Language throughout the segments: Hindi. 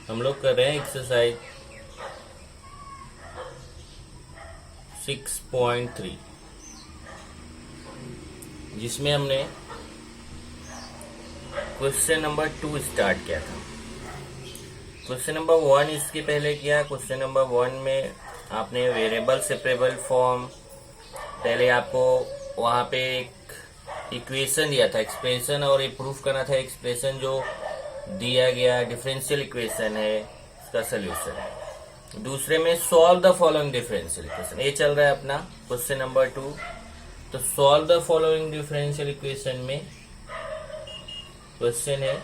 हम लोग कर रहे हैं एक्सरसाइज 6.3 जिसमें हमने क्वेश्चन नंबर 2 स्टार्ट किया था। क्वेश्चन नंबर 1 इसके पहले किया। क्वेश्चन नंबर 1 में आपने वेरिएबल सेपरेबल फॉर्म, पहले आपको वहां पे एक इक्वेशन दिया था एक्सप्रेशन, और ये प्रूफ करना था एक्सप्रेशन जो दिया गया डिफरेंशियल इक्वेशन है इसका सोल्यूशन है। दूसरे में solve the following differential equation, ये चल रहा है अपना क्वेश्चन नंबर 2। तो solve the following differential equation में क्वेश्चन है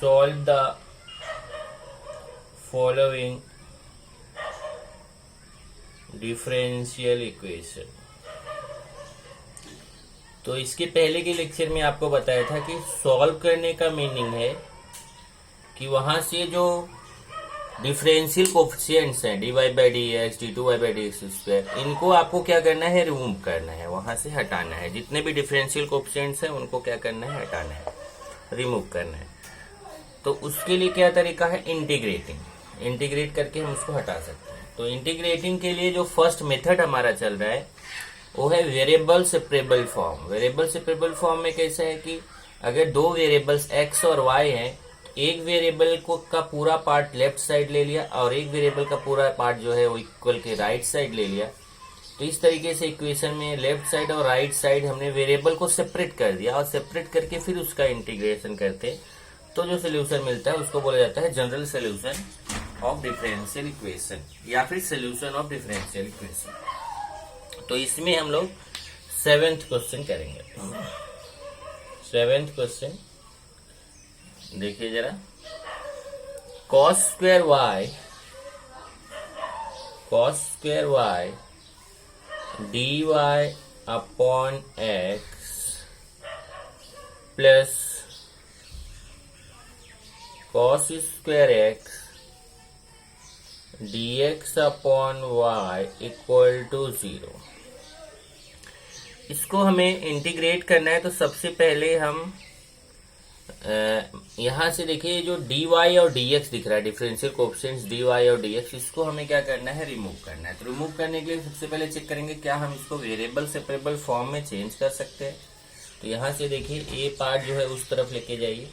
solve the following differential equation. तो इसके पहले के लेक्चर में आपको बताया था कि सॉल्व करने का मीनिंग है कि वहां से जो डिफरेंशियल कोफिशिएंट्स हैं dy by d x, d two y by d x square, इनको आपको क्या करना है, रिमूव करना है, वहां से हटाना है। जितने भी डिफरेंशियल कोफिशिएंट्स हैं उनको क्या करना है, हटाना है, रिमूव करना है। तो उसके लिए क्या तरीका है, इंटीग्रेटिंग। इंटीग्रेट करके हम उसको हटा सकते हैं। तो इंटीग्रेटिंग के लिए जो फर्स्ट मेथड हमारा चल रहा है वो है variable separable form. Variable separable form में कैसा है कि अगर दो वेरिएबल्स x और y हैं, एक वेरिएबल को का पूरा पार्ट लेफ्ट साइड ले लिया और एक वेरिएबल का पूरा पार्ट जो है वो इक्वल के राइट साइड ले लिया। तो इस तरीके से इक्वेशन में लेफ्ट साइड और राइट साइड हमने वेरिएबल को सेपरेट कर दिया, और सेपरेट करके फिर उसका इंटीग्रेशन करते तो जो सोल्यूशन मिलता है उसको बोला जाता है general solution of differential equation या फिर सोल्यूशन ऑफ डिफरेंशियल इक्वेशन। तो इसमें हम लोग 7th क्वेश्चन करेंगे। 7th क्वेश्चन देखिए जरा, cos square y dy upon x plus cos square x dx upon y equal to 0। इसको हमें इंटीग्रेट करना है। तो सबसे पहले हम यहां से देखिए जो dy और dx दिख रहा है, डिफरेंशियल कोएफिशिएंट्स dy और dx, इसको हमें क्या करना है, रिमूव करना है। तो रिमूव करने के लिए सबसे पहले चेक करेंगे क्या हम इसको वेरिएबल सेपरेबल फॉर्म में चेंज कर सकते हैं। तो यहां से देखिए ये पार्ट जो है उस तरफ लेके जाइए।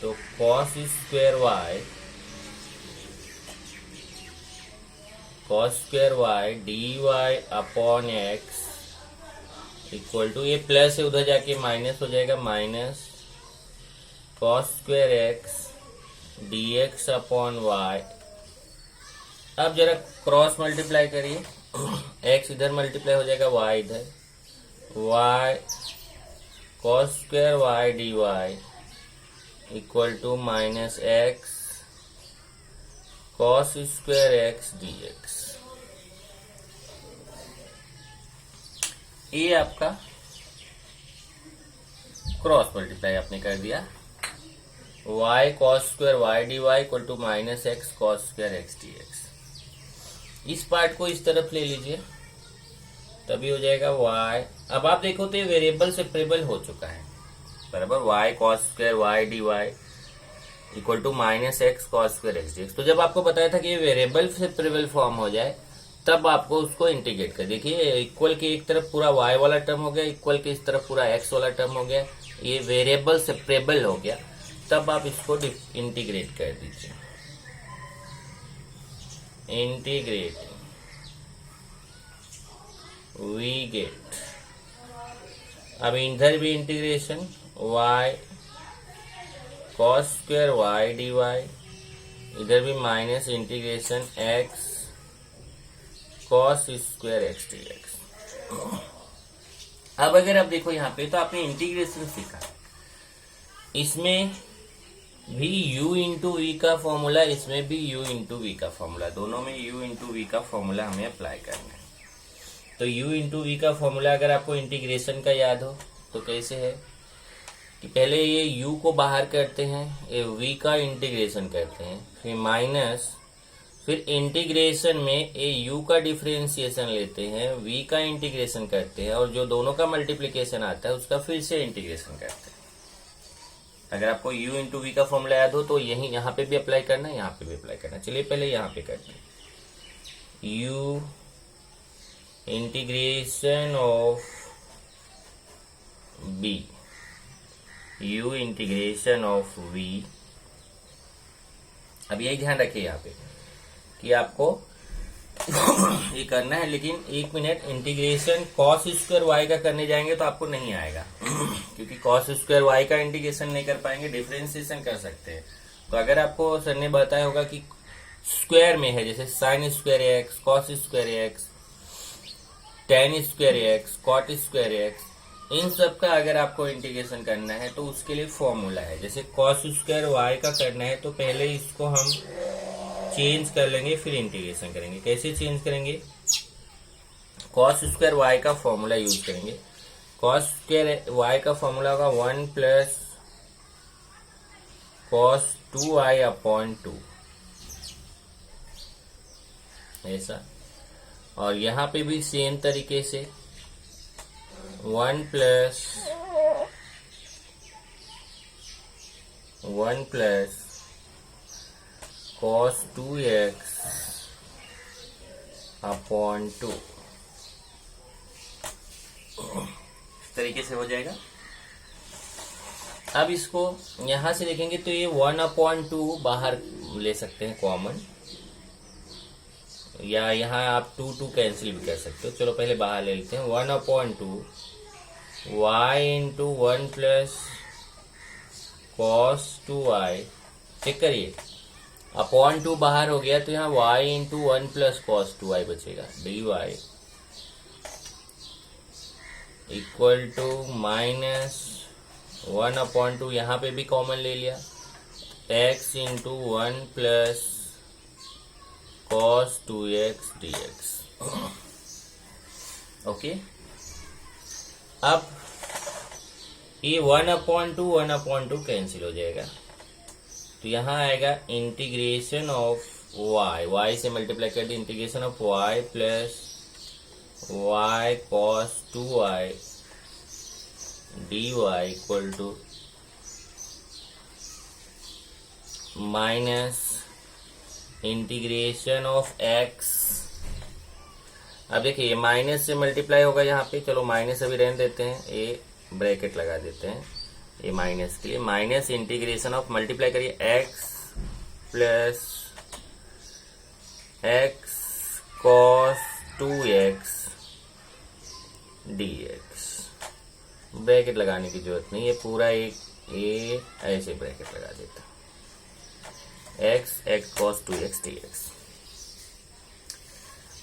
तो cos square y dy upon x equal to, ये प्लस है उधर जाके माइनस हो जाएगा, minus cos square x dx upon y। अब जरा क्रॉस मल्टीप्लाई करिए, x इधर मल्टीप्लाई हो जाएगा, y इधर, y cos square y dy equal to minus x cos square x dx। ये आपका क्रॉस मल्टीप्लाई आपने कर दिया, y cos square y dy equal to minus x cos square x dx। इस पार्ट को इस तरफ ले लीजिए, तभी हो जाएगा y। अब आप देखो तो ये वेरिएबल सेपरेबल हो चुका है, बराबर, y cos square y dy equal to minus x cos square x dx। तो जब आपको बताया था कि ये वेरिएबल सेपरेबल फॉर्म हो जाए तब आपको उसको इंटीग्रेट कर, देखिए इक्वल के एक तरफ पूरा y वाला टर्म हो गया, इक्वल के इस तरफ पूरा x वाला टर्म हो गया, ये वेरिएबल सेपरेबल हो गया। तब आप इसको इंटीग्रेट कर दीजिए, इंटीग्रेट वी गेट। अब इधर भी integration y cos square y dy, इधर भी minus integration x cos square x dx। अब अगर आप देखो यहाँ पे तो आपने इंटीग्रेशन सीखा, इसमें भी u इंटू वी का फॉर्मूला, इसमें भी u इंटू वी का फॉर्मूला, दोनों में u इंटू वी का फॉर्मूला हमें अप्लाई करना है। तो u इंटू वी का फॉर्मूला अगर आपको इंटीग्रेशन का याद हो तो कैसे है कि पहले ये u को बाहर करते हैं, ये v का इंटीग्रेशन करते हैं, फिर माइनस, फिर इंटीग्रेशन में ए u का डिफरेंशिएशन लेते हैं, v का इंटीग्रेशन करते हैं, और जो दोनों का मल्टीप्लिकेशन आता है उसका फिर से इंटीग्रेशन करते हैं। अगर आपको u इंटू वी का फॉर्मूला याद हो तो यही यहाँ पे भी अप्लाई करना है, यहाँ पे भी अप्लाई करना है। चलिए पहले यहाँ पे करते हैं। u integration of v, u integration of v। अब यही ध्यान रखिए यहाँ पे कि आपको ये करना है, लेकिन एक minute, integration cos square y का करने जाएंगे तो आपको नहीं आएगा क्योंकि कॉस स्क्वायर वाई का इंटीग्रेशन नहीं कर पाएंगे, डिफरेंशिएशन कर सकते हैं। तो अगर आपको सर ने बताया होगा कि स्क्वायर में है, जैसे sine square x, cos square x, tan square x, cot square x, इन सब का अगर आपको इंटीग्रेशन करना है तो उसके लिए फॉर्मूला है। जैसे कॉस स्क्वायर वाई का करना है तो पहले इसको हम चेंज कर लेंगे, फिर इंटीग्रेशन करेंगे। कैसे चेंज करेंगे? कॉस स्क्वायर वाई का फॉर्मूला यूज करेंगे। कॉस स्क्वायर वाई का फॉर्मूला होगा 1 प्लस कॉस 2i अपॉन 2, ऐसा। और यहां पे भी सेम तरीके से 1 प्लस cos 2x अपॉन 2, इस तरीके से हो जाएगा। अब इसको यहां से देखेंगे तो ये 1 अपॉन 2 बाहर ले सकते हैं कॉमन, या यहाँ आप 2 कैंसिल भी कर सकते हो। चलो पहले बाहर ले लेते हैं। 1 upon 2 y into 1 plus cos 2i, check करिए, अपॉन 2 बाहर हो गया तो यहाँ y into 1 plus cos 2i बचेगा, dy equal to minus 1 upon 2, यहाँ पे भी कॉमन ले लिया, x into 1 plus cos 2x dx। Okay, अब ये 1 अपॉन 2 कैंसिल हो जाएगा, तो यहाँ आएगा इंटीग्रेशन ऑफ y से मल्टीप्लाई कर दी, integration of y plus y cos 2i dy equal to minus integration of x। अब देखिए ये माइनस से मल्टीप्लाई होगा यहाँ पे, चलो माइनस अभी रहने देते हैं, ये ब्रैकेट लगा देते हैं ये माइनस के लिए। माइनस इंटीग्रेशन ऑफ, मल्टीप्लाई करिए x plus x cos 2x dx। Bracket लगाने की जरूरत नहीं, ये पूरा एक ये ऐसे ब्रैकेट लगा देता, x cos 2x dx।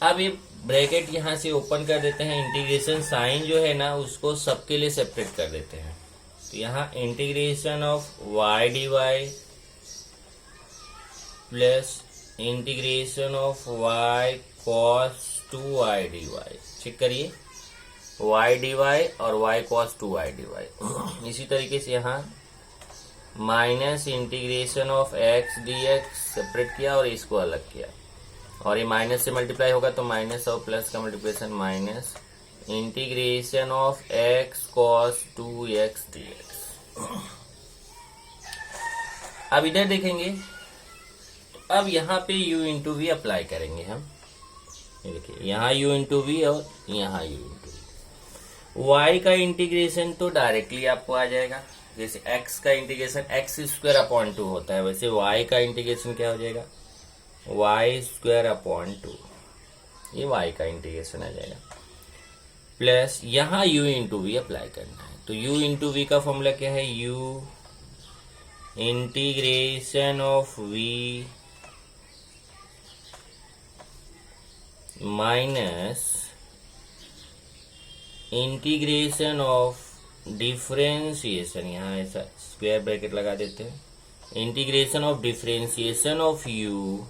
अब ये ब्रैकेट यहां से ओपन कर देते हैं, इंटीग्रेशन साइन जो है ना उसको सबके लिए सेपरेट कर देते हैं। तो यहाँ integration of y dy plus integration of y cos 2i dy, check करिए, y dy और y cos 2i dy। इसी तरीके से यहाँ minus integration of x dx separate किया और इसको अलग किया, और ये माइनस से मल्टीप्लाई होगा तो माइनस और प्लस का multiplication, minus integration of x cos 2x dx। अब इधर देखेंगे, अब यहाँ पे u इंटू वी अप्लाई करेंगे हम। ये देखिए यहाँ u इंटू वी और यहाँ u इंटू वी। y का इंटीग्रेशन तो डायरेक्टली आपको आ जाएगा, जैसे x का इंटीग्रेशन x स्क्वायर अपॉन 2 होता है, वैसे y का इंटीग्रेशन क्या हो जाएगा, y स्क्वायर अपॉन 2, ये y का इंटीग्रेशन आ जाएगा। प्लस यहाँ u इंटू वी अप्लाई करना है, तो u इंटू वी का फॉर्मूला क्या है, u integration of v minus integration of differentiation, यहाँ ऐसा स्क्वायर ब्रैकेट लगा देते हैं, integration of differentiation of u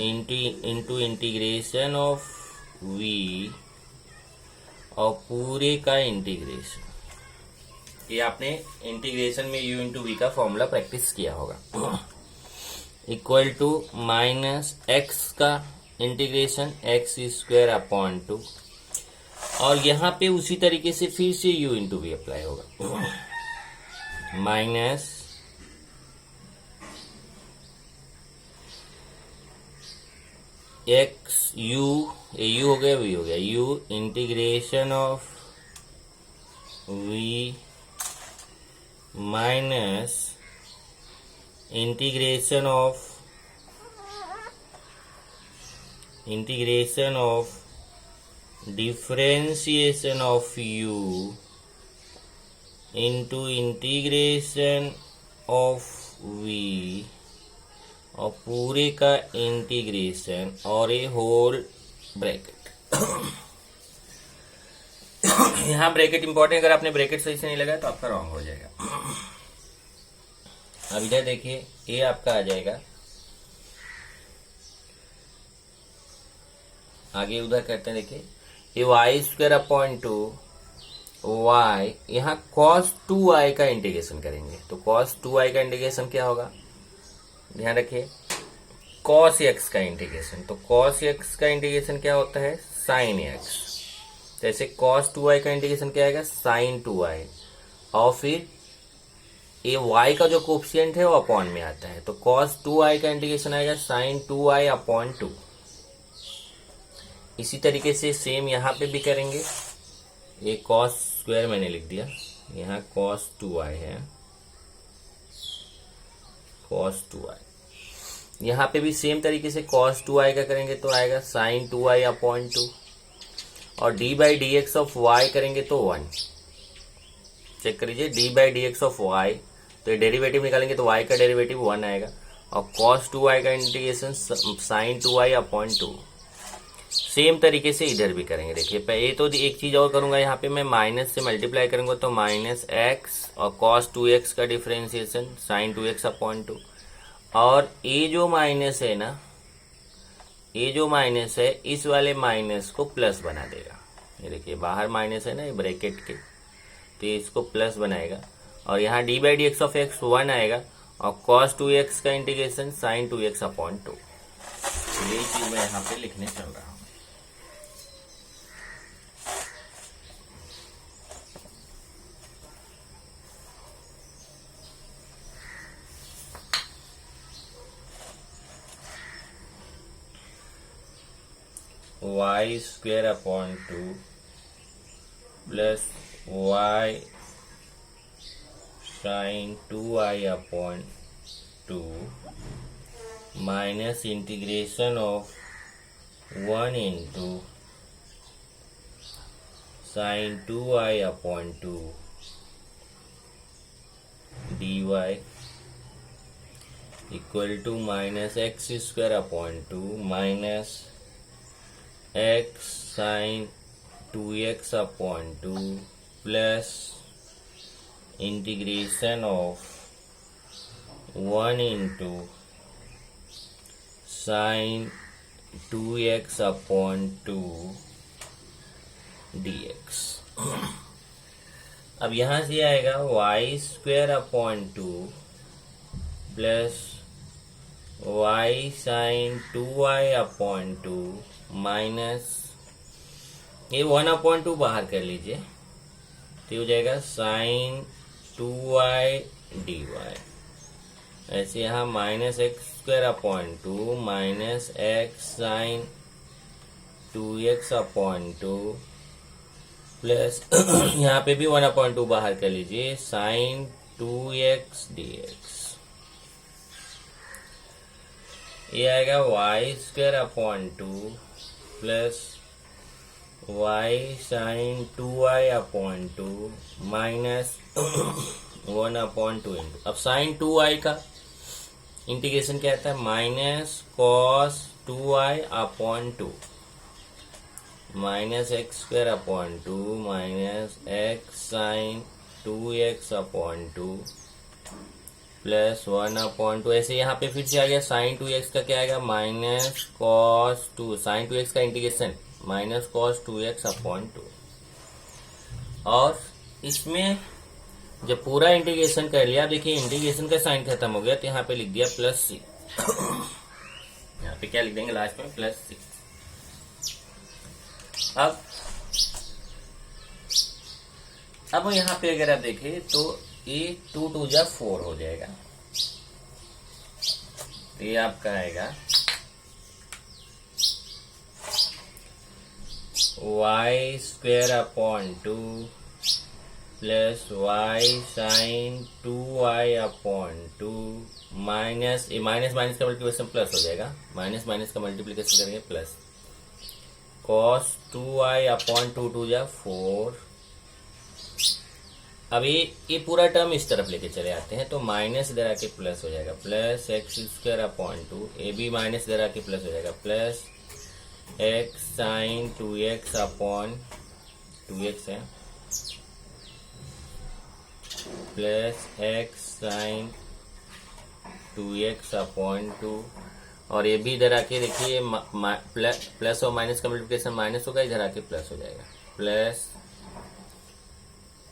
into integration of v और पूरे का इंटीग्रेशन। ये आपने इंटीग्रेशन में u इंटू वी का फॉर्मूला प्रैक्टिस किया होगा, इक्वल टू माइनस x का इंटीग्रेशन x स्क्वायर अपॉन 2, और यहाँ पे उसी तरीके से फिर से u इंटू वी अप्लाई होगा। माइनस एक्स यू, यू हो गया वी हो गया, u integration of v minus integration of differentiation of u into integration of v और पूरे का इंटीग्रेशन और ए होल ब्रैकेट। यहाँ ब्रैकेट इंपॉर्टेंट, अगर आपने ब्रैकेट सही से नहीं लगाया तो आपका रॉन्ग हो जाएगा। अब इधर देखिए, ये आपका आ जाएगा, आगे उधर करते हैं। देखिए ये वाई स्क्वायर अपॉन 2 वाई, यहाँ कॉस 2i का इंटीग्रेशन करेंगे तो कॉस 2i का इंटीग्रेशन क्या होगा, ध्यान रखिए, कॉस एक्स का इंटीग्रेशन, तो कॉस एक्स का इंटीग्रेशन क्या होता है, साइन एक्स। तो ऐसे कॉस 2i का इंटीग्रेशन क्या आएगा, साइन 2i, और फिर ये y का जो कोफिशिएंट है वो अपॉन में आता है, तो cos 2i का इंटीग्रेशन आएगा sin 2i अपॉन 2। इसी तरीके से सेम यहाँ पे भी करेंगे, ये cos स्क्वायर मैंने लिख दिया, यहाँ cos 2i है, cos 2i, यहाँ पे भी सेम तरीके से cos 2i का करेंगे तो आएगा sin 2i अपॉन 2, और d by d x of y करेंगे तो 1। चेक करिए, d by d x of y, तो ये डेरिवेटिव निकालेंगे तो y का डेरिवेटिव 1 आएगा, और cos 2i का integration sin 2i upon 2। Same तरीके से इधर भी करेंगे। देखिए ये तो एक चीज और करूंगा, यहाँ पे मैं माइनस से मल्टीप्लाई करूंगा तो माइनस एक्स और cos 2x का डिफरेंशिएशन sin 2x अपॉन 2, और ये जो माइनस है ना, ये जो माइनस है इस वाले माइनस को प्लस बना देगा। ये देखिए बाहर माइनस है ना ये ब्रैकेट के, तो ये इसको प्लस बनाएगा, और यहाँ D by d x of x 1 आएगा, और cos 2x का इंटीग्रेशन sin 2x अपॉन 2। यही चीज मैं यहाँ पे लिखने चल रहा हूँ। y square upon 2 plus y sine 2i upon 2 minus integration of 1 into sine 2i upon 2 dy equal to minus x square upon 2 minus x sine 2x upon 2 plus integration of 1 into sine 2x upon 2 dx। अब यहां से आएगा y square upon 2 plus y sine 2y upon 2 minus ये 1 अपॉन 2 बाहर कर लीजिए तो हो जाएगा साइन 2y dy। ऐसे यहाँ minus x square upon 2 minus x sine 2x upon 2 plus यहाँ पे भी 1 अपॉन 2 बाहर कर लीजिए साइन 2x dx। ये आएगा y square upon 2 plus y sine 2y upon 2 minus 1 upon 2 into, अब साइन 2y का इंटीग्रेशन क्या आता है, minus cos 2y upon 2 minus x square upon 2 minus x sine 2x upon 2 plus 1 upon 2। ऐसे यहाँ पे फिर से आ गया साइन 2x का क्या आएगा, माइनस कॉस 2 साइन 2x का integration minus cos 2x upon 2। और इसमें जब पूरा इंटीग्रेशन कर लिया, देखिए इंटीग्रेशन का साइन खत्म हो गया तो यहाँ पे लिख दिया प्लस सी। यहाँ पे क्या लिख देंगे लास्ट में, प्लस सी। अब यहाँ पे अगर आप देखें तो ये 2 2 जा 4 हो जाएगा। तो ये आपका आएगा y square upon 2 plus y sine 2y upon 2 minus, ये माइनस माइनस का मल्टीप्लिकेशन प्लस हो जाएगा, माइनस माइनस का मल्टीप्लिकेशन करेंगे प्लस, cos 2y अपॉन 2 2 जा 4। अब ये पूरा टर्म इस तरफ लेके चले आते हैं, तो माइनस इधर आके प्लस हो जाएगा, प्लस एक्स स्क्वायर अपॉन 2, ये भी माइनस इधर आके प्लस हो जाएगा, plus x sine 2x upon 2x है, plus x sine 2x upon 2, और ये भी इधर आके देखिए प्लस और माइनस का मल्टीप्लिकेशन माइनस होगा, इधर आके प्लस हो जाएगा, plus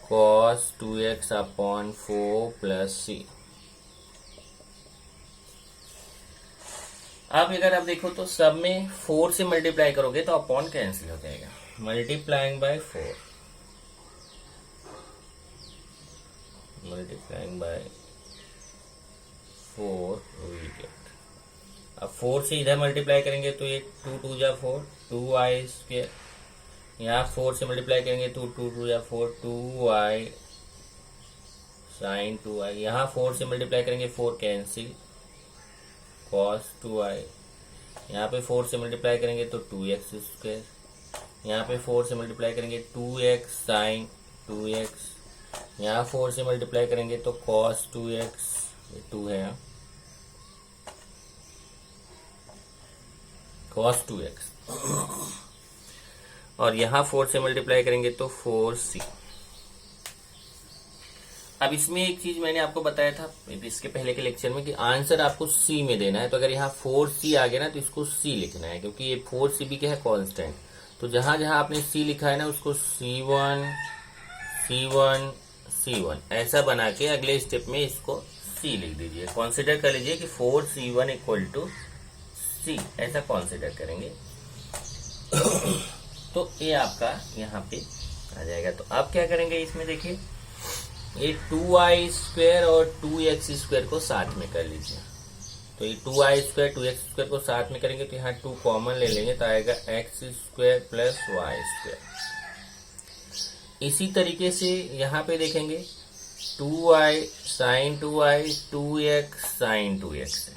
cos 2x upon 4 plus c। अब अगर आप देखो तो सब में 4 से मल्टीप्लाई करोगे तो अपॉन कैंसिल हो जाएगा, multiplying by 4, multiplying by 4 we get. अब 4 से इधर मल्टीप्लाई करेंगे तो ये 2 2 जा 4, 2y स्क्वायर, यहाँ 4 से मल्टीप्लाई करेंगे तो 2 2 जा 4, 2y साइन 2y, यहाँ 4 से मल्टीप्लाई करेंगे 4 कैंसिल, cos 2y, यहाँ पे 4 से मल्टीप्लाई करेंगे तो 2x स्क्वायर, यहाँ पे 4 से मल्टीप्लाई करेंगे 2x साइन 2x, यहाँ 4 से मल्टीप्लाई करेंगे तो cos 2x, 2 है cos 2x, और यहाँ 4 से मल्टीप्लाई करेंगे तो 4c। अब इसमें एक चीज मैंने आपको बताया था इसके पहले के लेक्चर में कि आंसर आपको c में देना है, तो अगर यहाँ 4c आ गया ना तो इसको c लिखना है, क्योंकि ये 4c भी क्या है कांस्टेंट, तो जहां जहां आपने c लिखा है ना उसको c1 c1 c1 ऐसा बना के अगले स्टेप में इसको c लिख दीजिए। कंसीडर कर लीजिए कि 4c1 इक्वल टू c, ऐसा कंसीडर करेंगे तो ये आपका यहाँ पे आ जाएगा। तो आप क्या करेंगे इसमें देखिए, ये 2y स्क्वायर और 2x स्क्वायर को साथ में कर लीजिए, तो ये 2y स्क्वायर 2x स्क्वायर को साथ में करेंगे तो यहाँ 2 कॉमन ले लेंगे तो आएगा x square plus y square. इसी तरीके से यहाँ पे देखेंगे 2y sign 2y 2x sign 2x है,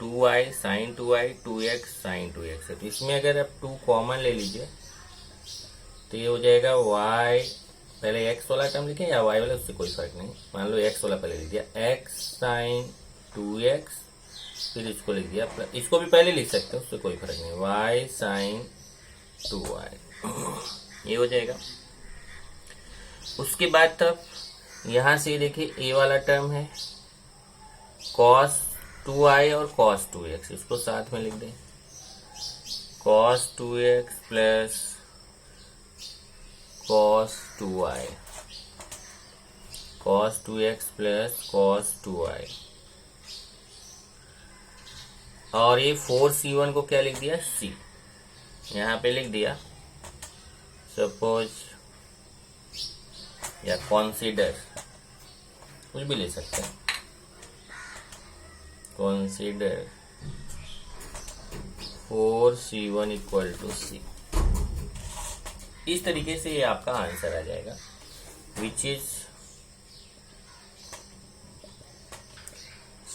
2y sign 2y 2x sign 2x है, तो इसमें अगर आप 2 कॉमन ले लीजिए तो ये हो जाएगा y, पहले x वाला टर्म लिखें या y वाला, उससे कोई फर्क नहीं, मान लो x वाला पहले लिख दिया, x साइन 2x, फिर इसको लिख दिया, इसको भी पहले लिख सकते हो उससे कोई फर्क नहीं, y साइन 2y, ये हो जाएगा। उसके बाद तब यहां से देखिए a वाला टर्म है cos 2y और cos 2x, इसको साथ में लिख दें, cos 2x plus cos 2y, cos 2x plus cos 2y, और ये 4c1 को क्या लिख दिया, c, यहाँ पे लिख दिया सपोज या कंसीडर, कुछ भी ले सकते हैं, consider 4c1 equal to c। इस तरीके से ये आपका आंसर आ जाएगा, which is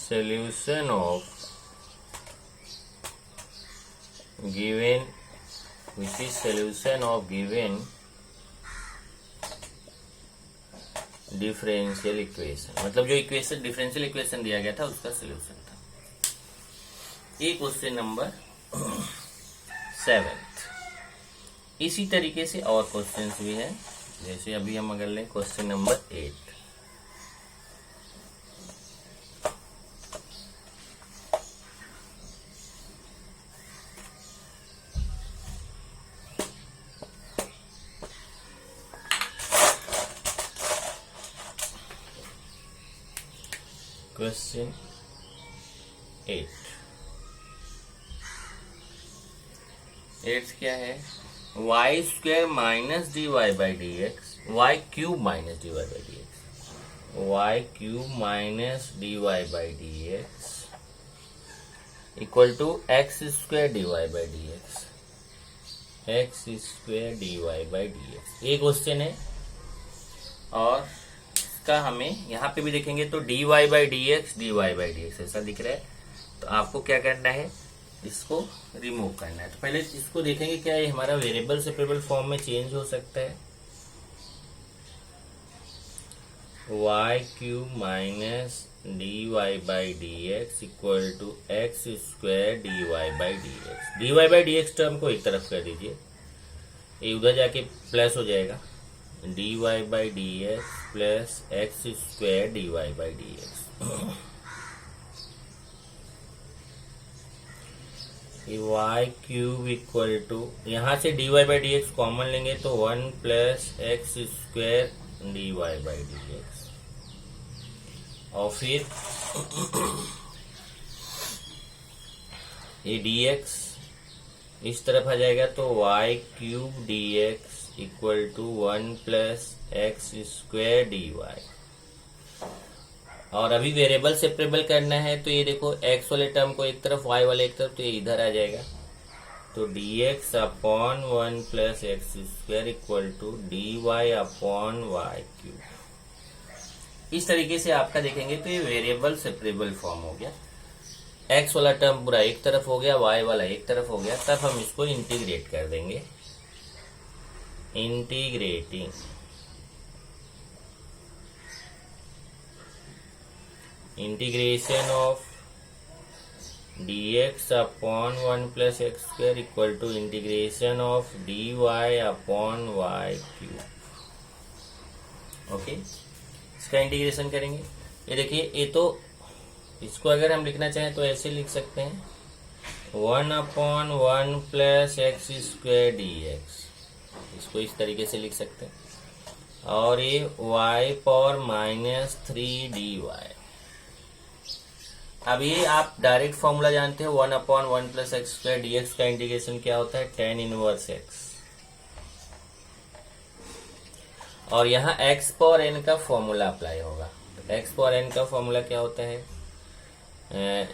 solution of given, which is solution of given differential equation, मतलब जो इक्वेशन डिफरेंशियल इक्वेशन दिया गया था उसका सोल्यूशन था। ये क्वेश्चन नंबर 7। इसी तरीके से और क्वेश्चंस भी हैं, जैसे अभी हम अगर लें क्वेश्चन नंबर 8, क्वेश्चन 8 क्या है, y square minus d y by d x, y cube minus d y by d x, y cube minus d y by d x equal to x square d y by d x, x square d y by d x. ये क्वेश्चन है और इसका हमें यहाँ पे भी देखेंगे तो d y by d x ऐसा दिख रहा है। तो आपको क्या करना है, इसको रिमूव करना है। तो पहले इसको देखेंगे क्या ये हमारा वेरिएबल सेपरेबल फॉर्म में चेंज हो सकता है। Y cube minus d y by d x equal to x square d y by d x. D y by d x term को एक तरफ कर दीजिए, ये उधर जाके प्लस हो जाएगा, d y by d x plus x square d y by d x. Y cube equal to, यहां से d y by d x common लेंगे तो 1 plus x square d y by d x, और फिर ये डी एक्स इस तरफ आ जाएगा तो y cube d x equal to 1 plus x square d y. और अभी वेरिएबल सेपरेबल करना है तो ये देखो एक्स वाले टर्म को एक तरफ, वाई वाले एक तरफ, तो ये इधर आ जाएगा। तो d x upon 1 plus x square equal to d y upon y cube. इस तरीके से आपका देखेंगे तो ये वेरिएबल सेपरेबल फॉर्म हो गया। एक्स वाला टर्म पूरा एक तरफ हो गया, वाई वाला एक तरफ हो गया। तब हम इसको इंटीग्रेट कर देंगे, integrating integration of dx upon 1 plus x square equal to integration of dy upon y cube. Okay, इसका इंटीग्रेशन करेंगे। ये देखिए, ये तो इसको अगर हम लिखना चाहें तो ऐसे लिख सकते हैं 1 upon 1 plus x square D x, इसको इस तरीके से लिख सकते हैं। और ये y पावर माइनस 3 dy। अब ये आप डायरेक्ट फॉर्मूला जानते हो, 1 upon 1 plus x square D x का इंटीग्रेशन क्या होता है, tan इनवर्स एक्स। और यहाँ x पावर n का फॉर्मूला अप्लाई होगा। तो x पावर n का फॉर्मूला क्या होता है,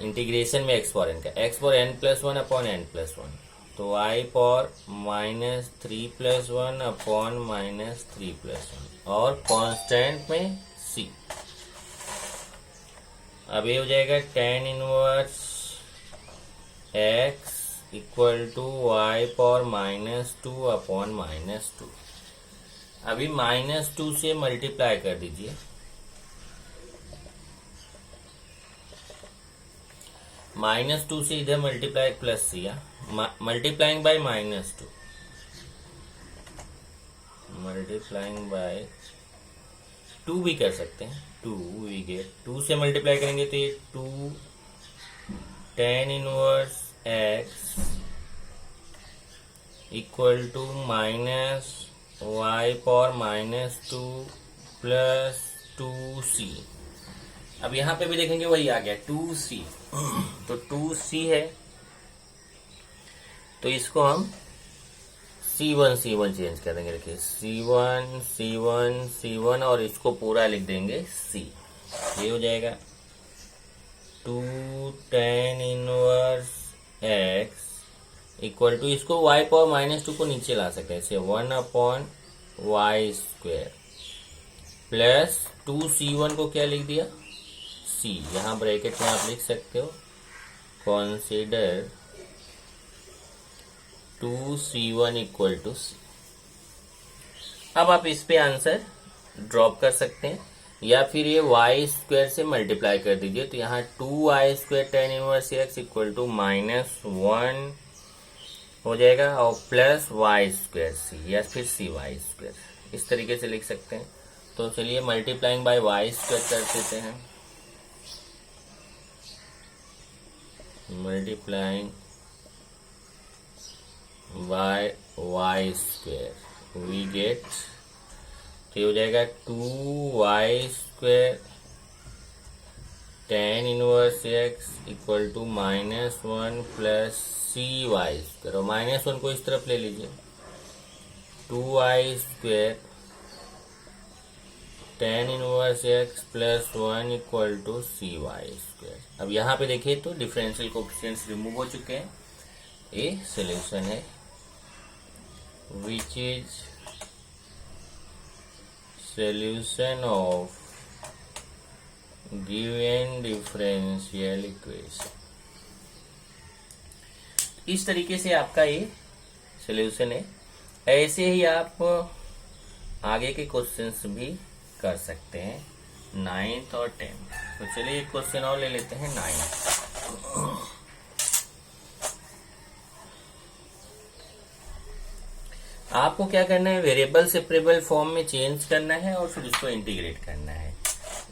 इंटीग्रेशन में x पावर n का, x power n plus 1 upon n plus 1, तो y power minus 3 plus 1 upon minus 3 plus 1, और कांस्टेंट में c। अब ये हो जाएगा tan inverse x equal to y power minus 2 upon minus 2। अभी माइनस 2 से मल्टीप्लाई कर दीजिए, माइनस 2 से इधर मल्टीप्लाई प्लस किया, multiplying by minus 2, multiplying by 2 भी कर सकते हैं। 2 वी गेट, 2 से मल्टीप्लाई करेंगे तो ये 2 tan inverse x equal to minus y power minus 2 plus 2c। अब यहाँ पे भी देखेंगे वही आ गया 2c, तो 2c है, तो इसको हम C1 चेंज कर देंगे। देखिए C1 और इसको पूरा लिख देंगे C। ये हो जाएगा 2 tan inverse x equal to, इसको y पावर माइनस 2 को नीचे ला सकते हैं, इसे 1 upon Y square plus 2C1 को क्या लिख दिया, C। यहाँ ब्रैकेट में आप लिख सकते हो consider 2C1 equal to C। अब आप इस पे आंसर ड्रॉप कर सकते हैं, या फिर ये वाई स्क्वायर से मल्टीप्लाई कर दीजिए। तो यहाँ 2y square tan inverse x equal to minus 1 हो जाएगा, और प्लस वाई स्क्वायर c, या फिर cy स्क्वायर, इस तरीके से लिख सकते हैं। तो चलिए मल्टीप्लाइंग बाय वाई स्क्वायर कर देते हैं, multiplying by y square we get, तो हो जाएगा 2y square tan inverse x equal to minus 1 plus cy square, और माइनस 1 को इस तरफ ले लीजिए, 2y square tan inverse x plus 1 equal to c y square. अब यहाँ पे देखिए तो डिफरेंशियल कोफिशिएंट्स रिमूव हो चुके हैं। ये सोल्यूशन है which is solution of given differential equation. इस तरीके से आपका ये सोल्यूशन है। ऐसे ही आप आगे के क्वेश्चंस भी कर सकते हैं 9th और 10th। तो चलिए एक क्वेश्चन और ले लेते हैं 9th। आपको क्या करना है, वेरिएबल सेपरेबल फॉर्म में चेंज करना है और फिर उसको इंटीग्रेट करना है।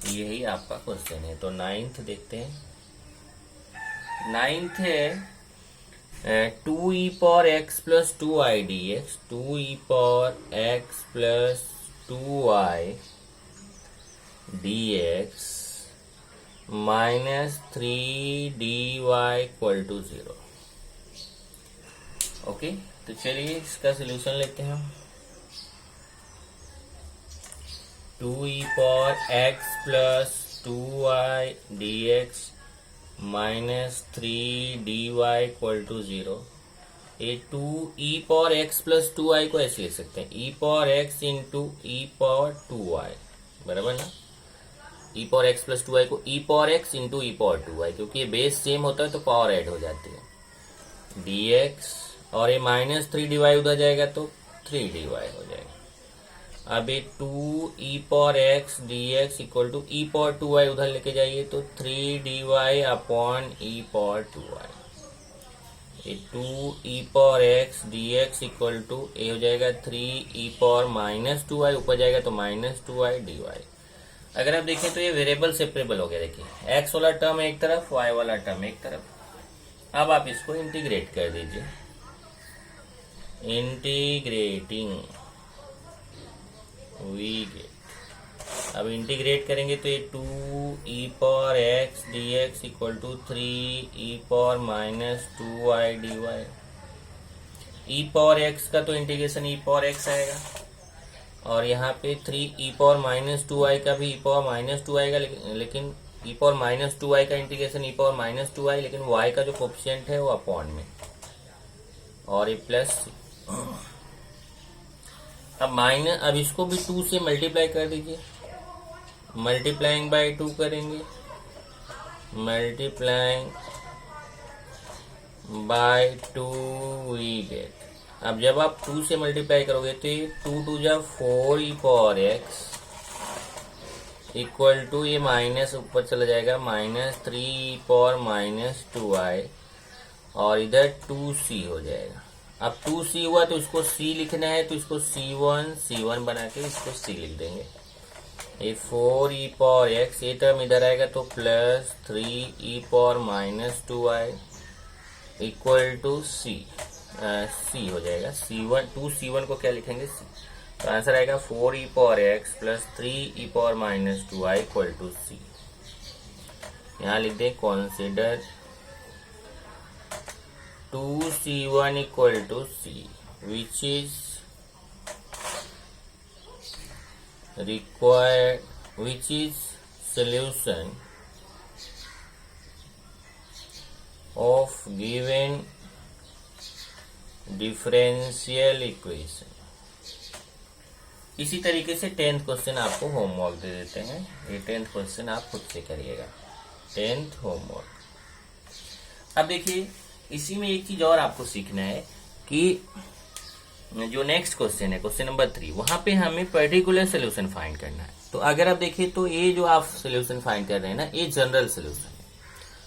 यही आपका क्वेश्चन है। तो 9th देखते हैं। 9th है 2e power x plus 2i dx, 2e power x plus 2i dx minus 3dy equal to 0। Okay, तो चलिए इसका सोल्यूशन लेते हैं हम। 2e power x plus 2i dx minus 3dy equal to 0। ये 2e power x plus 2i को ऐसे लिख सकते हैं, e power x into e power 2i, बराबर ना। e power x plus 2i को e power x into e power 2i, क्योंकि ये बेस सेम होता है तो पावर ऐड हो जाती है। dx और ये माइनस 3dy उधर जाएगा तो 3dy हो जाएगा। अब ये 2e power x dx equal to e power 2i उधर लेके जाइए तो 3dy upon e power 2i। ये 2e power x dx equal to A हो जाएगा 3e पावर माइनस 2i, ऊपर जाएगा तो माइनस 2i dy। अगर आप देखें तो ये वेरिएबल सेपरेबल हो गया। देखिए x वाला टर्म एक तरफ, y वाला टर्म एक तरफ। अब आप इसको इंटीग्रेट कर दीजिए। इंटीग्रेटिंग वी गेट, अब इंटीग्रेट करेंगे तो ये 2e power x dx equal to 3e power minus 2i dy। e power x का तो इंटीग्रेशन e पावर x आएगा और यहाँ पे 3e पावर माइनस 2i का भी e पावर माइनस 2 आएगा, लेकिन e पावर माइनस 2i का integration e power minus 2i, लेकिन y का जो कोफिशिएंट है वो अपॉन में, और ये प्लस। अब इसको भी 2 से मल्टीप्लाई कर दीजिए। मल्टीप्लाइंग बाय 2 करेंगे, मल्टीप्लाइंग बाय 2 वी गेट। अब जब आप 2 से मल्टीप्लाई करोगे तो ये 2 टू जा 4e power x equal to ये माइनस ऊपर चला जाएगा minus 3e power minus 2i और इधर 2c हो जाएगा। अब 2c हुआ तो इसको c लिखना है तो इसको c1 बना के इसको c लिख देंगे। ये 4e पावर x, ये टर्म इधर आएगा तो plus 3e power minus 2i equal to c हो जाएगा। c1 2c1 को क्या लिखेंगे c, तो आंसर आएगा 4e power x plus 3e power minus 2i equal to c। यहाँ लिख दें consider 2c1 equal to c, which is required, which is solution of given differential equation। इसी तरीके से 10th क्वेश्चन आपको होमवर्क दे देते हैं। ये 10th क्वेश्चन आप खुद से करिएगा, 10th होमवर्क। अब देखिए इसी में एक चीज और आपको सीखना है कि जो नेक्स्ट क्वेश्चन है, क्वेश्चन नंबर 3, वहां पे हमें पर्टिकुलर सोल्यूशन फाइंड करना है। तो अगर आप देखिए तो ये जो आप सोल्यूशन फाइंड कर रहे हैं ना, ये जनरल सोल्यूशन है।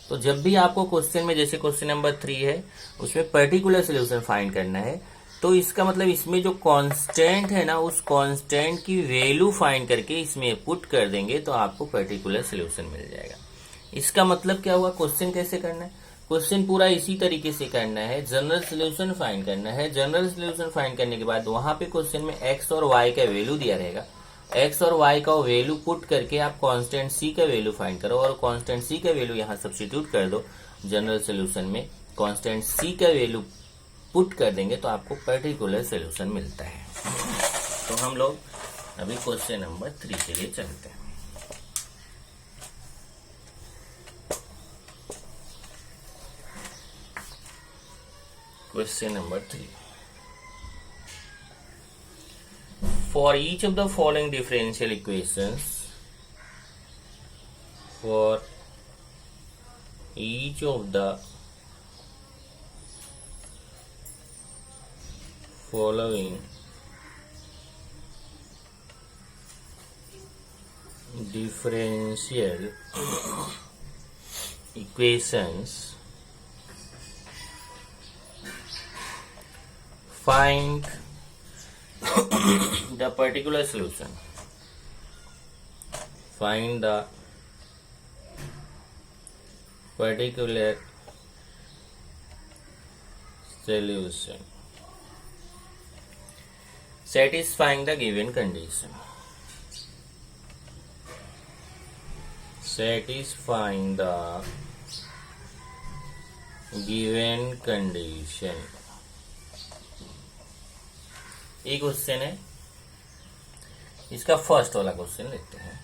तो जब भी आपको क्वेश्चन में, जैसे क्वेश्चन नंबर 3 है, उसमें पर्टिकुलर सोल्यूशन फाइंड करना है, तो इसका मतलब इसमें जो कांस्टेंट है ना, उस कांस्टेंट की वैल्यू फाइंड करके इसमें पुट कर देंगे तो आपको पर्टिकुलर सोल्यूशन मिल जाएगा। इसका मतलब क्या हुआ, क्वेश्चन कैसे करना है, क्वेश्चन पूरा इसी तरीके से करना है। जनरल सोल्यूशन फाइंड करना है। जनरल सोल्यूशन फाइंड करने के बाद वहां पे क्वेश्चन में x और y का वैल्यू दिया रहेगा। x और y का वैल्यू पुट करके आप कांस्टेंट c का वैल्यू फाइंड करो और कांस्टेंट c का वैल्यू यहाँ सब्स्टिट्यूट कर दो। जनरल सोल्यूशन में कांस्टेंट c का वैल्यू पुट कर देंगे तो आपको पर्टिकुलर सोल्यूशन मिलता है। तो हम लोग अभी क्वेश्चन नंबर 3 के लिए चलते हैं। Question number 3. For each of the following differential equations, for each of the following differential equations, find the particular solution. Find the particular solution satisfying the given condition. Satisfying the given condition. एक क्वेश्चन है, इसका फर्स्ट वाला क्वेश्चन लेते हैं।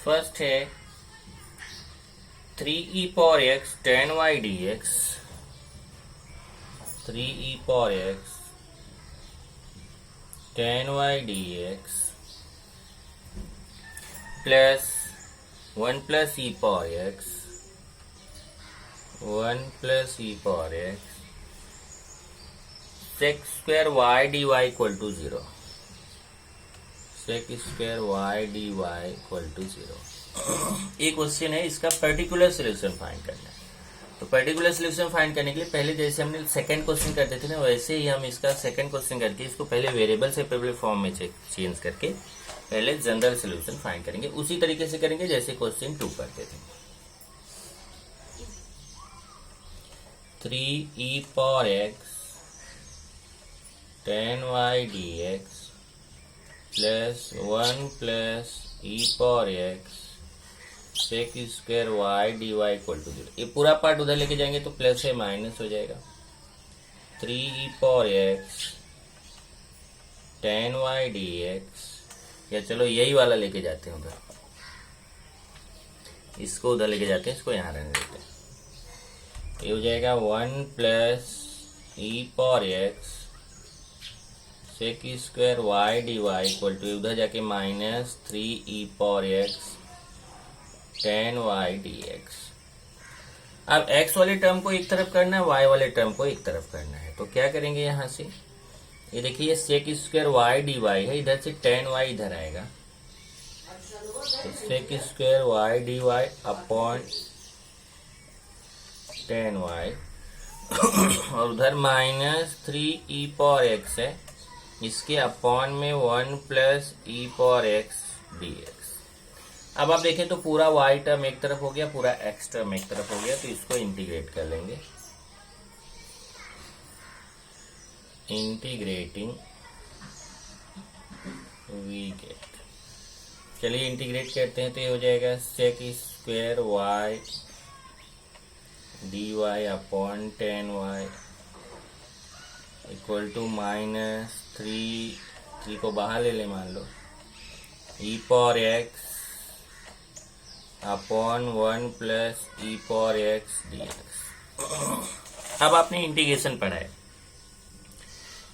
फर्स्ट है 3e power x tan y dx, 3e power x tan y dx plus 1 plus e power x, 1 plus e power x sec square y dy equal to 0, sec square y dy equal to 0। एक क्वेश्चन है, इसका पर्टिकुलर सोल्यूशन फाइंड करना है। तो पर्टिकुलर सोल्यूशन फाइंड करने के लिए पहले जैसे हमने सेकंड क्वेश्चन करते थे ना, वैसे ही हम इसका सेकंड क्वेश्चन करके इसको पहले वेरिएबल सेपरेबल फॉर्म में चेंज करके पहले जनरल सोल्यूशन फाइंड करेंगे। उसी तरीके से करेंगे जैसे क्वेश्चन 2 करते थे। 3e power x tan y dx plus 1 plus e power x sec square y dy equal to 0। ये पूरा पार्ट उधर लेके जाएंगे तो प्लस है माइनस हो जाएगा। 3e power x tan y dx, या चलो यही वाला लेके जाते हैं उधर, इसको उधर लेके जाते हैं, इसको यहाँ रहने देते हैं। ये हो जाएगा 1 plus e power x sec square y dy equal to उधर जाके minus 3e power x tan y dx। अब x वाले टर्म को एक तरफ करना है, y वाले टर्म को एक तरफ करना है। तो क्या करेंगे यहाँ से, ये देखिए sec square y dy है, इधर से tan y इधर आएगा, तो sec square y dy upon tan y और उधर माइनस 3e power x है, इसके अपॉन में 1 plus e power x dx। अब आप देखें तो पूरा y टर्म एक तरफ हो गया, पूरा x टर्म एक तरफ हो गया, तो इसको इंटीग्रेट कर लेंगे। इंटीग्रेटिंग वी गेट, चलिए इंटीग्रेट करते हैं तो ये हो जाएगा sec square y dy upon tan y equal to minus 3 को बाहर ले ले मान लो, e power x upon 1 plus e power x dx। अब आपने इंटीग्रेशन पढ़ा है,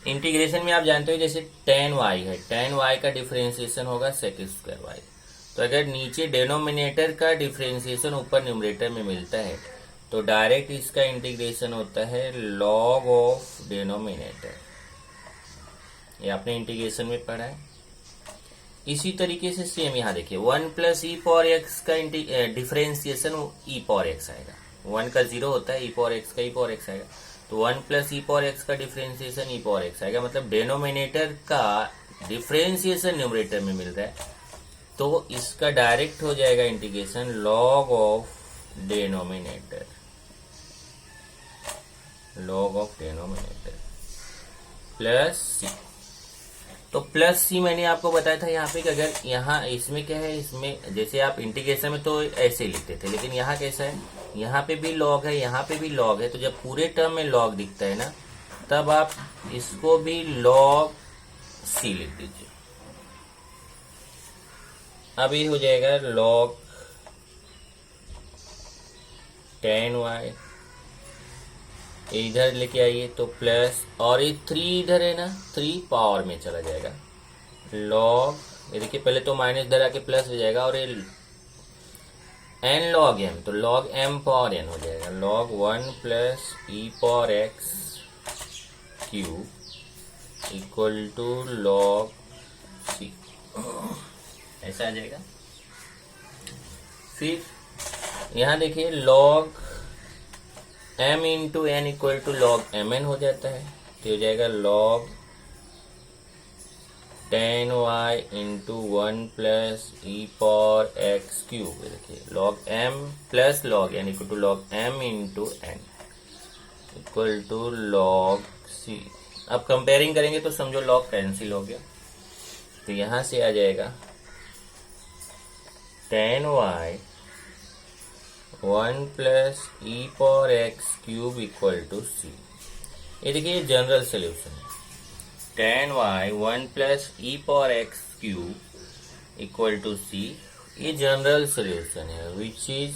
इंटीग्रेशन में आप जानते हो जैसे tan y है, tan y का डिफरेंशिएशन होगा sec स्क्वायर y। तो अगर नीचे डिनोमिनेटर का डिफरेंशिएशन ऊपर न्यूमरेटर में मिलता है तो डायरेक्ट इसका इंटीग्रेशन होता है log ऑफ डिनोमिनेटर। ये आपने इंटीग्रेशन में पढ़ा है। इसी तरीके से सेम यहाँ देखिए 1 प्लस ई पावर एक्स का डिफरेंशिएशन ई पावर एक्स आएगा, 1 का 0 होता है, ई पावर एक्स का ई पावर एक्स आएगा, तो 1 प्लस ई पावर एक्स का डिफरेंशिएशन ई पावर एक्स आएगा। मतलब डिनोमिनेटर का डिफरेंशिएशन न्यूमरेटर में मिल रहा है, तो इसका डायरेक्ट हो जाएगा integration log of denominator, log of denominator plus C. तो प्लस सी मैंने आपको बताया था यहाँ पे कि अगर यहाँ इसमें क्या है, इसमें जैसे आप इंटीग्रेशन में तो ऐसे ही लिखते थे, लेकिन यहाँ कैसा है, यहाँ पे भी लॉग है, यहाँ पे भी लॉग है, तो जब पूरे टर्म में लॉग दिखता है ना, तब आप इसको भी लॉग सी लिख दीजिए। अब ये हो जाएगा log 10y, इधर लेके आइए तो प्लस, और ये 3 इधर है ना, 3 पावर में चला जाएगा log, ये देखिए पहले तो माइनस इधर आके प्लस हो जाएगा, और ये n log m, तो log m पावर n हो जाएगा log 1 plus e power x cube equal to log c, ऐसा आ जाएगा। फिर यहाँ देखिए log m into n equal to log mn हो जाता है, तो हो जाएगा log 10y into 1 plus e power x cube, देखिए log m plus log n equal to log m into n equal to log c। अब कंपेयरिंग करेंगे तो समझो log कैंसिल हो गया, तो यहां से आ जाएगा 10y 1 plus e power x cube equal to c। ये देखिए जनरल सोल्यूशन है, 10y 1 plus e power x cube equal to c, ये जनरल सोल्यूशन है, which is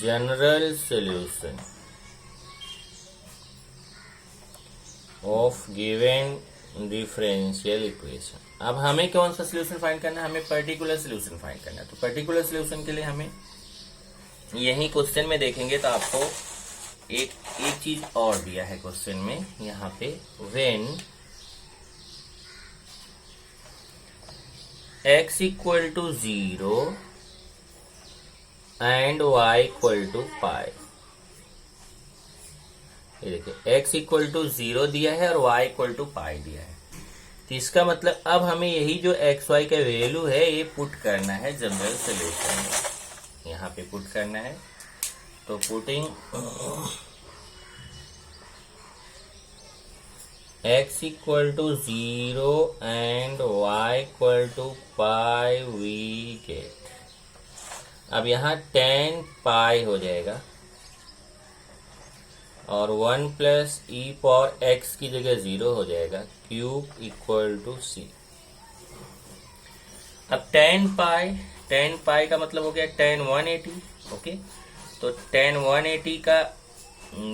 general solution of given differential equation. अब हमें कौन सा सोल्यूशन फाइंड करना है, हमें पर्टिकुलर सोल्यूशन फाइंड करना है। तो पर्टिकुलर सोल्यूशन के लिए हमें यही क्वेश्चन में देखेंगे तो आपको एक चीज और दिया है क्वेश्चन में, यहाँ पे when x equal to 0 and y equal to pi, ये देखिए x इक्वल टू 0 दिया है और y इक्वल टू पाई दिया है, तो इसका मतलब अब हमें यही जो एक्स वाई का वैल्यू है ये पुट करना है जनरल सोल्यूशन में, यहाँ पे पुट करना है। तो putting x equal to 0 and y equal to pi we get, अब यहाँ 10 पाई हो जाएगा और 1 प्लस ई पावर x की जगह 0 हो जाएगा क्यूब इक्वल टू c। अब 10 पाई का मतलब हो गया 10 180, ओके। तो 10 180 का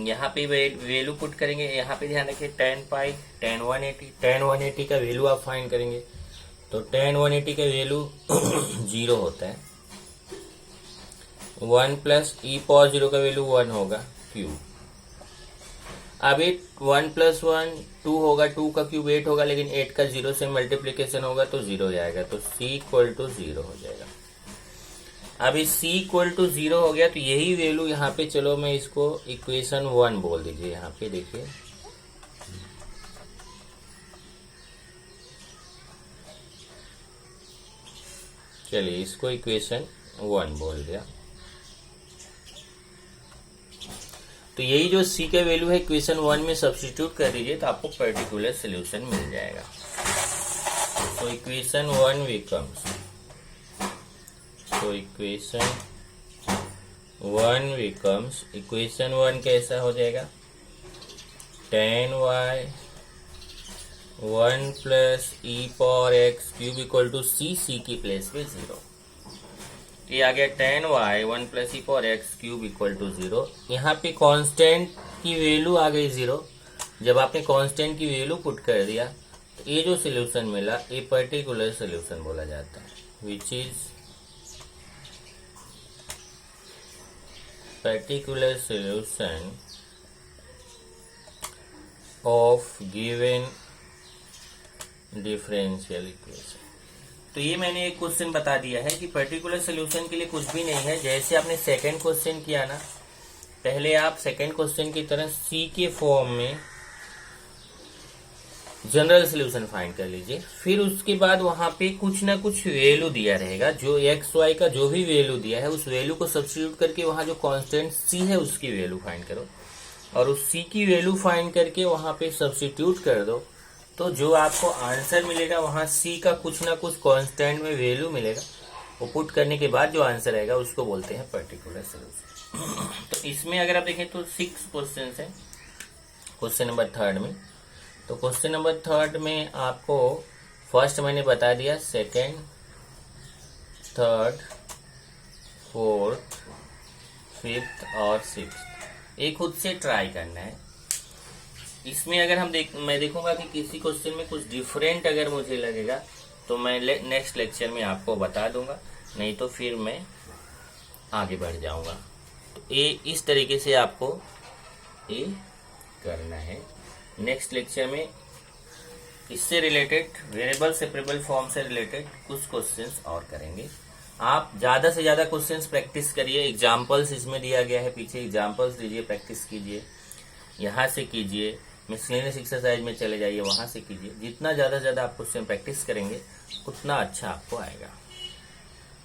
यहाँ पे वैल्यू पुट करेंगे, यहाँ पे ध्यान रखिए 10 पाई 10 180 का वैल्यू आप फाइंड करेंगे, तो 10 180 का वैल्यू 0 होता है, 1 प्लस ई पावर 0 का वैल्यू 1 होगा क्यूब। अब 1 प्लस 1 2 होगा, 2 का क्यूब 8 होगा, लेकिन 8 का 0 से मल्टीप्लीकेशन होगा तो 0 हो जाएगा, तो c इक्वल टू 0 हो जाएगा। अब इस c इक्वल टू 0 हो गया, तो यही वैल्यू यहाँ पे, चलो मैं इसको इक्वेशन 1 बोल दीजिए, यहाँ पे देखिए चलिए इसको इक्वेशन 1 बोल दिया, तो यही जो c का वैल्यू है इक्वेशन 1 में सब्स्टिट्यूट कर दीजिए तो आपको पर्टिकुलर सोल्यूशन मिल जाएगा। तो इक्वेशन 1 बिकम्स, तो इक्वेशन 1 बिकम्स, इक्वेशन 1 कैसा हो जाएगा 10y 1 plus e power x cube equal to c की प्लेस पे 0, ये आ गया 10y 1 plus e power x cube equal to 0। यहाँ पे कांस्टेंट की वैल्यू आ गई 0, जब आपने कांस्टेंट की वैल्यू पुट कर दिया तो ये जो सोल्यूशन मिला ये पर्टिकुलर सोल्यूशन बोला जाता है, which is particular solution of given differential equation. तो ये मैंने एक क्वेश्चन बता दिया है कि पर्टिकुलर सोल्यूशन के लिए कुछ भी नहीं है, जैसे आपने सेकंड क्वेश्चन किया ना, पहले आप सेकंड क्वेश्चन की तरह सी के फॉर्म में जनरल सोल्यूशन फाइंड कर लीजिए, फिर उसके बाद वहां पे कुछ ना कुछ वैल्यू दिया रहेगा, जो एक्स वाई का जो भी वैल्यू दिया है उस वैल्यू को सब्स्टिट्यूट करके वहां जो कांस्टेंट सी है उसकी वैल्यू फाइंड करो, और उस सी की वैल्यू फाइंड करके वहां पे सब्स्टिट्यूट कर दो, तो जो आपको आंसर मिलेगा वहां सी का कुछ ना कुछ कांस्टेंट में वैल्यू मिलेगा, वो पुट करने के बाद जो आंसर आएगा उसको बोलते हैं पर्टिकुलर सोल्यूशन। तो इसमें अगर आप देखें तो 6 क्वेश्चन है क्वेश्चन नंबर 3 में। तो क्वेश्चन नंबर 3 में आपको फर्स्ट मैंने बता दिया, सेकंड, थर्ड, फोर्थ, फिफ्थ और सिक्स्थ, ये खुद से ट्राई करना है। इसमें अगर मैं देखूंगा कि किसी क्वेश्चन में कुछ डिफरेंट अगर मुझे लगेगा तो मैं नेक्स्ट लेक्चर में आपको बता दूंगा, नहीं तो फिर मैं आगे बढ़ जाऊंगा। तो ये इस तरीके से आपको ये करना है। नेक्स्ट लेक्चर में इससे रिलेटेड वेरिएबल सेपरेबल फॉर्म से रिलेटेड कुछ क्वेश्चंस और करेंगे। आप ज्यादा से ज्यादा क्वेश्चंस प्रैक्टिस करिए। एग्जांपल्स इसमें दिया गया है, पीछे एग्जांपल्स दीजिए, प्रैक्टिस कीजिए, यहाँ से कीजिए, मिसलेनियस एक्सरसाइज में चले जाइए, वहां से कीजिए। जितना ज्यादा आप क्वेश्चन प्रैक्टिस करेंगे उतना अच्छा आपको आएगा।